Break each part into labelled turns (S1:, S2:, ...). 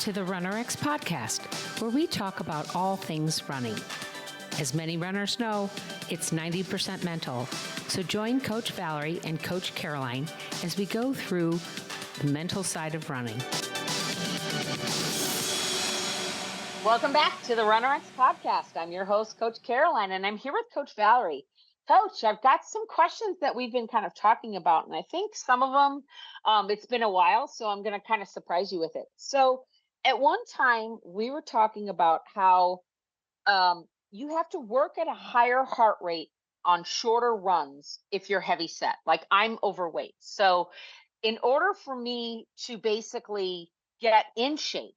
S1: to the RunRX podcast, where we talk about all things running. As many runners know, it's 90% mental. So join Coach Valerie and Coach Caroline as we go through the mental side of running.
S2: Welcome back to the RunRX podcast. I'm your host, Coach Caroline, and I'm here with Coach Valerie. Coach, I've got some questions that we've been kind of talking about, and I think some of them, it's been a while, so I'm going to kind of surprise you with it. So at one time, we were talking about how you have to work at a higher heart rate on shorter runs if you're heavy set. Like, I'm overweight. So in order for me to basically get in shape,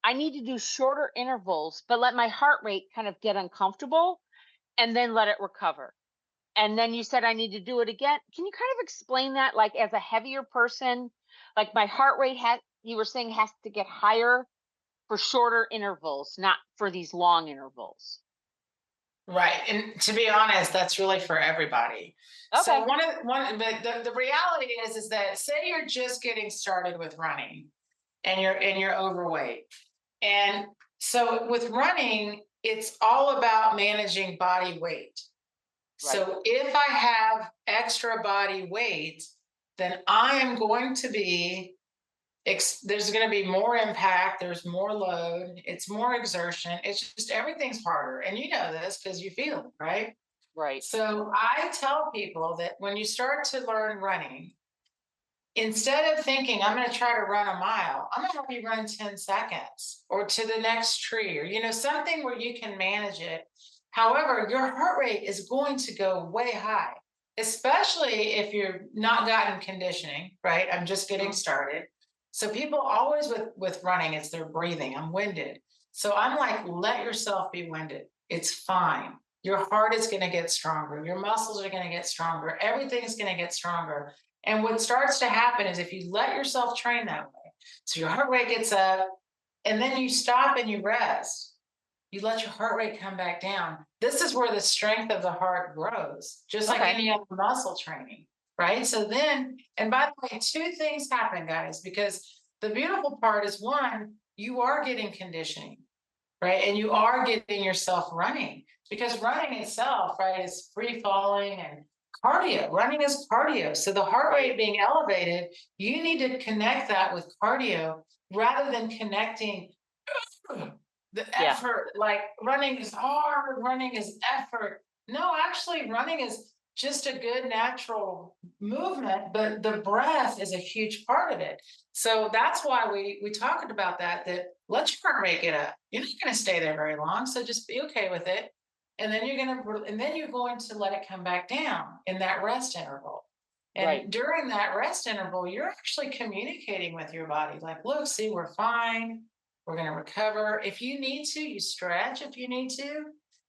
S2: I need to do shorter intervals, but let my heart rate kind of get uncomfortable and then let it recover. And then you said I need to do it again. Can you kind of explain that? Like, as a heavier person, like, my heart rate you were saying, has to get higher for shorter intervals, not for these long intervals.
S3: Right. And to be honest, that's really for everybody.
S2: Okay.
S3: So but the reality is that, say you're just getting started with running and you're overweight. And so with running, it's all about managing body weight. Right. So if I have extra body weight, then I am going to be, there's going to be more impact. There's more load. It's more exertion. It's just, everything's harder. And you know this because you feel it, right?
S2: Right.
S3: So I tell people that when you start to learn running, instead of thinking, I'm going to try to run a mile, I'm going to help you run 10 seconds or to the next tree, or, something where you can manage it. However, your heart rate is going to go way high, especially if you're not gotten conditioning, right? I'm just getting started. So people always with running, it's their breathing. I'm winded. So I'm like, let yourself be winded. It's fine. Your heart is going to get stronger. Your muscles are going to get stronger. Everything's going to get stronger. And what starts to happen is if you let yourself train that way, so your heart rate gets up and then you stop and you rest, you let your heart rate come back down. This is where the strength of the heart grows, just like any other muscle training, right? So then, and by the way, two things happen, guys, because the beautiful part is, one, you are getting conditioning, right? And you are getting yourself running, because running itself, right, is free falling and cardio. Running is cardio. So the heart rate being elevated, you need to connect that with cardio rather than connecting the effort. Like, running is hard, running is effort. No, actually, running is just a good natural movement, but the breath is a huge part of it. So that's why we talked about that let your heart rate get up. You're not going to stay there very long, so just be okay with it. And then you're going to let it come back down in that rest interval. And during that rest interval, you're actually communicating with your body, like, look, see, we're fine. We're going to recover. If you need to, you stretch. If you need to,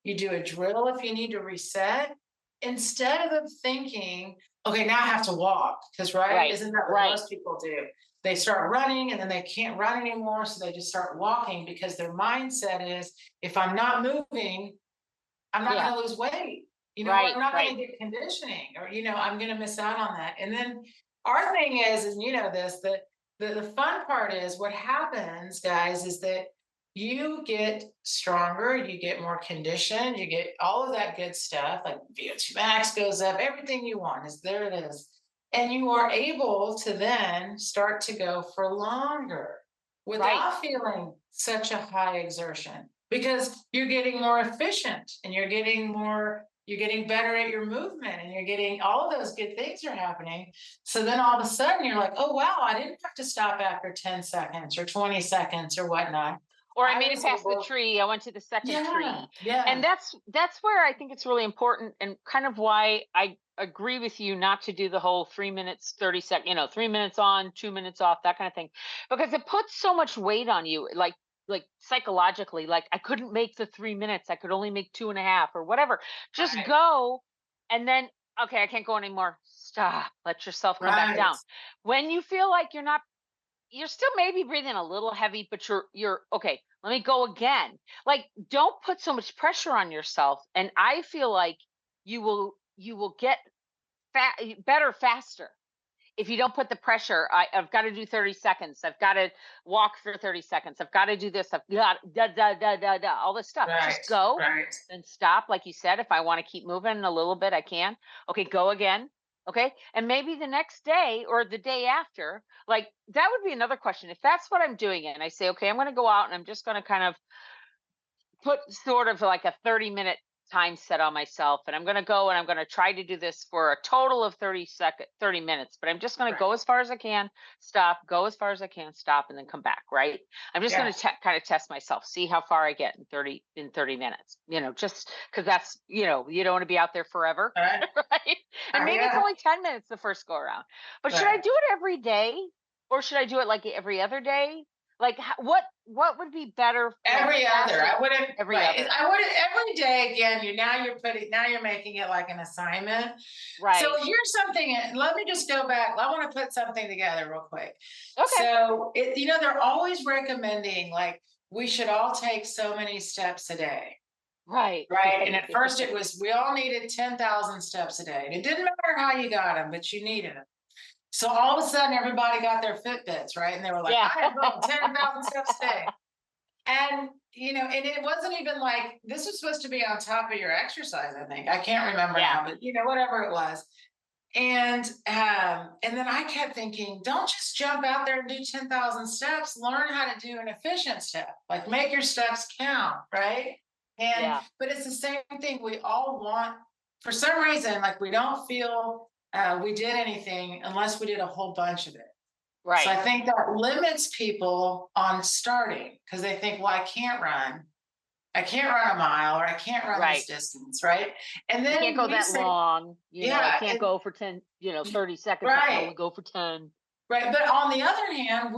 S3: you do a drill. If you need to reset, instead of thinking, okay, now I have to walk, because isn't that what most people do? They start running and then they can't run anymore, so they just start walking, because their mindset is, if I'm not moving, I'm not going to lose weight. I'm not going to get conditioning, or I'm going to miss out on that. And then our thing is this, that the fun part is, what happens, guys, is that you get stronger, you get more conditioned, you get all of that good stuff, like VO2 max goes up, everything you want is there. It is. And you are able to then start to go for longer without feeling such a high exertion, because you're getting more efficient and you're getting better at your movement, and you're getting all of those good things are happening. So then all of a sudden you're like, oh, wow, I didn't have to stop after 10 seconds or 20 seconds or whatnot.
S2: Or I made it past the tree. I went to the second tree. Yeah. And that's where I think it's really important, and kind of why I agree with you not to do the whole 3 minutes, 30 seconds, 3 minutes on, 2 minutes off, that kind of thing, because it puts so much weight on you. Like psychologically, like, I couldn't make the 3 minutes. I could only make 2.5 or whatever. Just go. And then, okay, I can't go anymore. Stop. Let yourself come back down. When you feel like you're still maybe breathing a little heavy, but you're okay, let me go again. Like, don't put so much pressure on yourself. And I feel like you will get better faster if you don't put the pressure, I've got to do 30 seconds. I've got to walk for 30 seconds. I've got to do this. I've got all this stuff. Just
S3: Right.
S2: go
S3: Right.
S2: and stop. Like you said, if I want to keep moving a little bit, I can. Okay, go again. Okay. And maybe the next day or the day after, like that would be another question. If that's what I'm doing, and I say, okay, I'm going to go out and I'm just going to kind of put sort of like a 30-minute time set on myself, and I'm going to go and I'm going to try to do this for a total of 30 minutes, but I'm just going to
S3: Right.
S2: go as far as I can, stop, go as far as I can, stop, and then come back. Right. I'm just
S3: Yeah.
S2: going to kind of test myself, see how far I get in 30 minutes, just because that's, you don't want to be out there forever.
S3: Right.
S2: Right. And maybe it's
S3: Yeah.
S2: only 10 minutes the first go around, but should I
S3: Right.
S2: do it every day, or should I do it like every other day? Like what would be better for like
S3: Every other. I
S2: fasting?
S3: wouldn't.
S2: Every
S3: Right.
S2: other.
S3: I wouldn't every day. Again, now you're making it like an assignment. So
S2: Right.
S3: here's something. Let me just go back. I want to put something together real quick.
S2: Okay.
S3: So they're always recommending like we should all take so many steps a day.
S2: Right.
S3: Right. And at first it was, we all needed 10,000 steps a day. And it didn't matter how you got them, but you needed them. So all of a sudden everybody got their Fitbits, right? And they were like,
S2: Yeah.
S3: I am going 10,000 steps a day. And, and it wasn't even like, this was supposed to be on top of your exercise, I think. I can't remember
S2: Yeah.
S3: now, but whatever it was. And then I kept thinking, don't just jump out there and do 10,000 steps, learn how to do an efficient step, like make your steps count, right?
S2: Yeah.
S3: But it's the same thing. We all want, for some reason, like we don't feel we did anything unless we did a whole bunch of it.
S2: Right.
S3: So I think that limits people on starting because they think, well, I can't run a mile, or I can't run
S2: Right.
S3: this distance, right? And
S2: You
S3: then
S2: can't go
S3: we
S2: that
S3: say,
S2: long. I can't
S3: and-
S2: go for 10, 30 seconds. I can only
S3: right,
S2: go for 10.
S3: right. But on the other hand,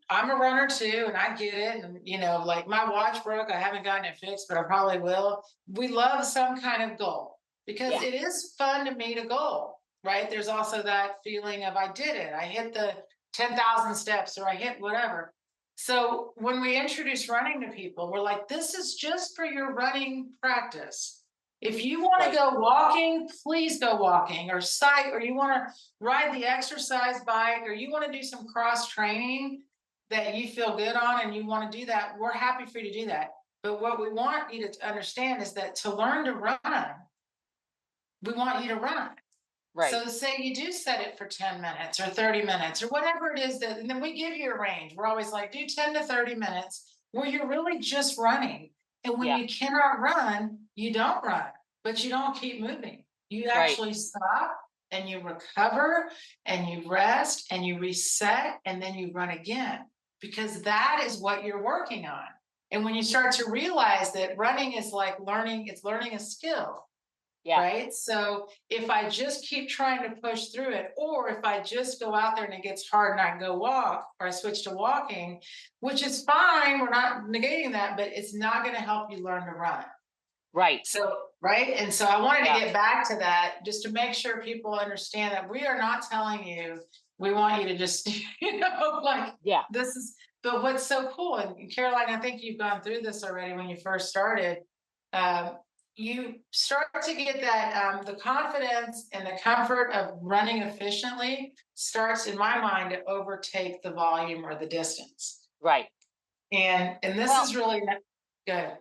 S3: I'm a runner too, and I get it. And like my watch broke, I haven't gotten it fixed, but I probably will. We love some kind of goal because
S2: Yeah.
S3: it is fun to meet a goal, right? There's also that feeling of I did it, I hit the 10,000 steps, or I hit whatever. So when we introduce running to people, we're like, this is just for your running practice. If you want
S2: Right.
S3: to go walking, please go walking, or or you want to ride the exercise bike, or you want to do some cross training that you feel good on and you want to do that, we're happy for you to do that. But what we want you to understand is that to learn to run, we want you to run.
S2: Right.
S3: So say you do set it for 10 minutes or 30 minutes or whatever it is and then we give you a range. We're always like, do 10 to 30 minutes where you're really just running. And when you cannot run, you don't run, but you don't keep moving. You actually stop and you recover and you rest and you reset and then you run again, because that is what you're working on. And when you start to realize that running is like it's learning a skill.
S2: Yeah.
S3: Right. So if I just keep trying to push through it, or if I just go out there and it gets hard and I go walk, or I switch to walking, which is fine, we're not negating that, but it's not going to help you learn to run.
S2: Right.
S3: So, right. And so I wanted to get back to that just to make sure people understand that we are not telling you, we want you to just, this is, but what's so cool. And Caroline, I think you've gone through this already when you first started. You start to get that the confidence and the comfort of running efficiently starts, in my mind, to overtake the volume or the distance.
S2: Right.
S3: And this is really good.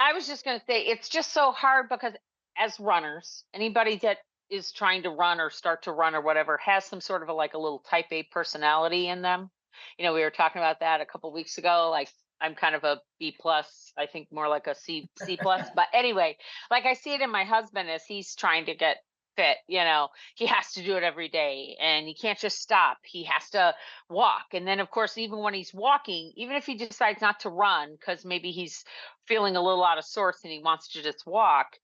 S2: I was just going to say, it's just so hard because as runners, anybody that is trying to run or start to run or whatever has some sort of a little type A personality in them. We were talking about that a couple of weeks ago. Like, I'm kind of a B plus, I think more like a C plus. But anyway, like I see it in my husband as he's trying to get fit, he has to do it every day and he can't just stop. He has to walk. And then of course, even when he's walking, even if he decides not to run, because maybe he's feeling a little out of sorts and he wants to just walk,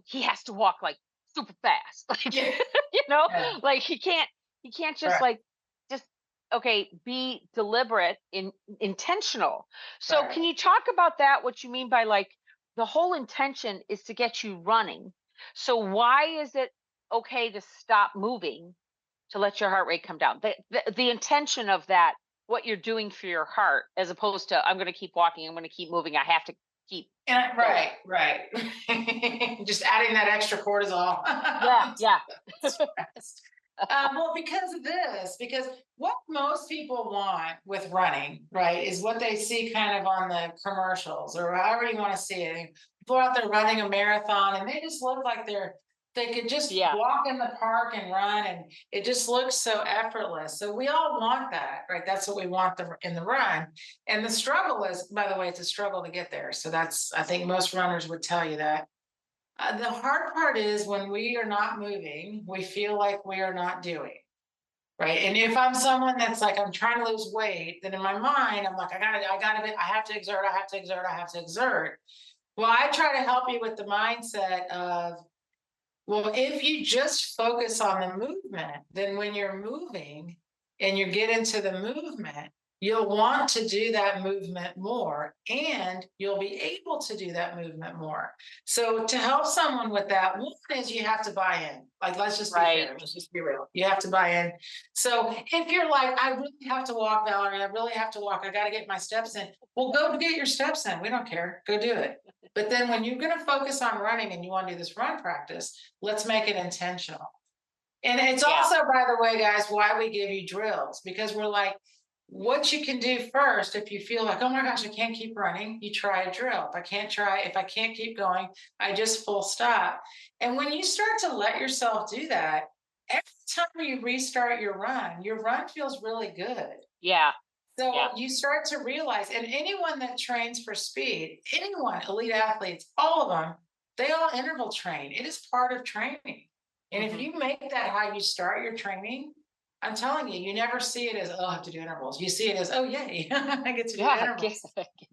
S2: he has to walk like super fast. Like, like he can't just be deliberate, intentional. So can you talk about that? What you mean by the whole intention is to get you running. So why is it okay to stop moving to let your heart rate come down? The intention of that, what you're doing for your heart, as opposed to I'm going to keep walking, I'm going to keep moving, I have to keep.
S3: Right. Just adding that extra cortisol.
S2: Yeah.
S3: Well, because what most people want with running, right, is what they see kind of on the commercials or however you want to see it. And people are out there running a marathon and they just look like they could just
S2: Yeah.
S3: walk in the park and run, and it just looks so effortless. So we all want that, right? That's what we want in the run. And the struggle is, by the way, it's a struggle to get there. So I think most runners would tell you that. The hard part is when we are not moving, we feel like we are not doing. Right. And if I'm someone that's like, I'm trying to lose weight, then in my mind, I'm like, I have to exert, I have to exert, I have to exert. Well, I try to help you with the mindset of, well, if you just focus on the movement, then when you're moving and you get into the movement, you'll want to do that movement more and you'll be able to do that movement more. So to help someone with that, one is you have to buy in. Like, let's just be fair. Let's just be real. You have to buy in. So if you're like, I really have to walk, Valerie, I really have to walk. I got to get my steps in. Well, go get your steps in. We don't care. Go do it. But then when you're going to focus on running and you want to do this run practice, let's make it intentional. And it's also, by the way, guys, why we give you drills, because we're like, what you can do first, if you feel like, oh my gosh, I can't keep running, you try a drill. If I can't keep going, I just full stop. And when you start to let yourself do that, every time you restart your run feels really good.
S2: Yeah.
S3: So you start to realize, and anyone that trains for speed, anyone, elite athletes, all of them, they all interval train. It is part of training. And if you make that how you start your training, I'm telling you, you never see it as, oh, I have to do intervals. You see it as, oh, yay, I get to do intervals.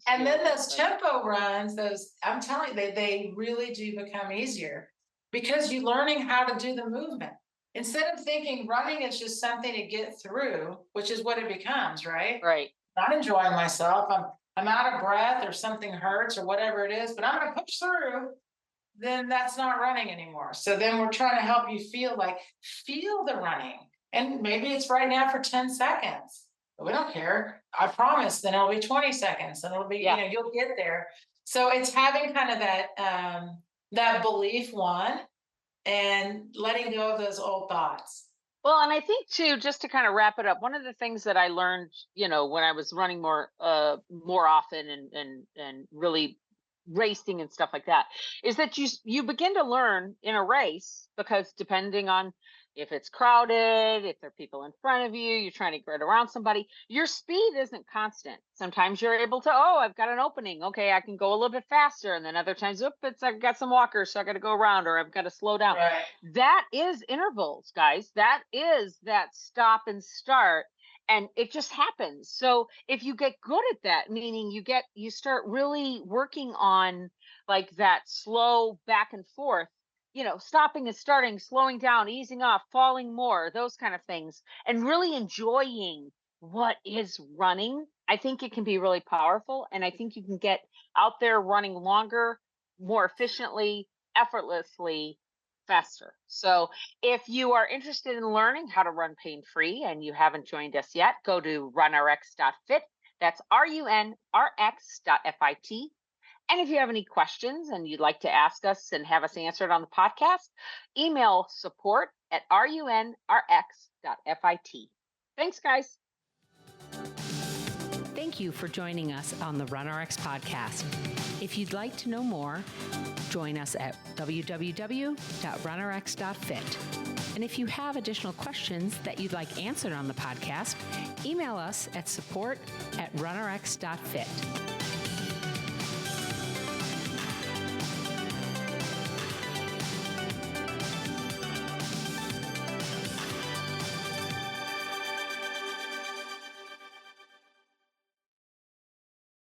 S3: And then those tempo runs, I'm telling you, they really do become easier because you're learning how to do the movement. Instead of thinking running is just something to get through, which is what it becomes, right?
S2: Right.
S3: Not enjoying myself. I'm out of breath or something hurts or whatever it is, but I'm going to push through. Then that's not running anymore. So then we're trying to help you feel the running. And maybe it's right now for 10 seconds. But we don't care. I promise then it'll be 20 seconds and it'll be, you'll get there. So it's having kind of that belief one and letting go of those old thoughts.
S2: Well, and I think too, just to kind of wrap it up, one of the things that I learned, when I was running more often and really racing and stuff like that, is that you begin to learn in a race, because depending on if it's crowded, if there are people in front of you, you're trying to get around somebody, your speed isn't constant. Sometimes you're able to, I've got an opening. Okay, I can go a little bit faster. And then other times, I've got some walkers, so I got to go around, or I've got to slow down.
S3: Right.
S2: That is intervals, guys. That is that stop and start. And it just happens. So if you get good at that, meaning you start really working on like that slow back and forth, stopping and starting, slowing down, easing off, falling more, those kind of things, and really enjoying what is running, I think it can be really powerful. And I think you can get out there running longer, more efficiently, effortlessly, faster. So if you are interested in learning how to run pain-free and you haven't joined us yet, go to runrx.fit. That's runrx.fit. And if you have any questions and you'd like to ask us and have us answered on the podcast, email support@runrx.fit. Thanks, guys.
S1: Thank you for joining us on the RunRX podcast. If you'd like to know more, join us at www.runrx.fit. And if you have additional questions that you'd like answered on the podcast, email us at support@runrx.fit.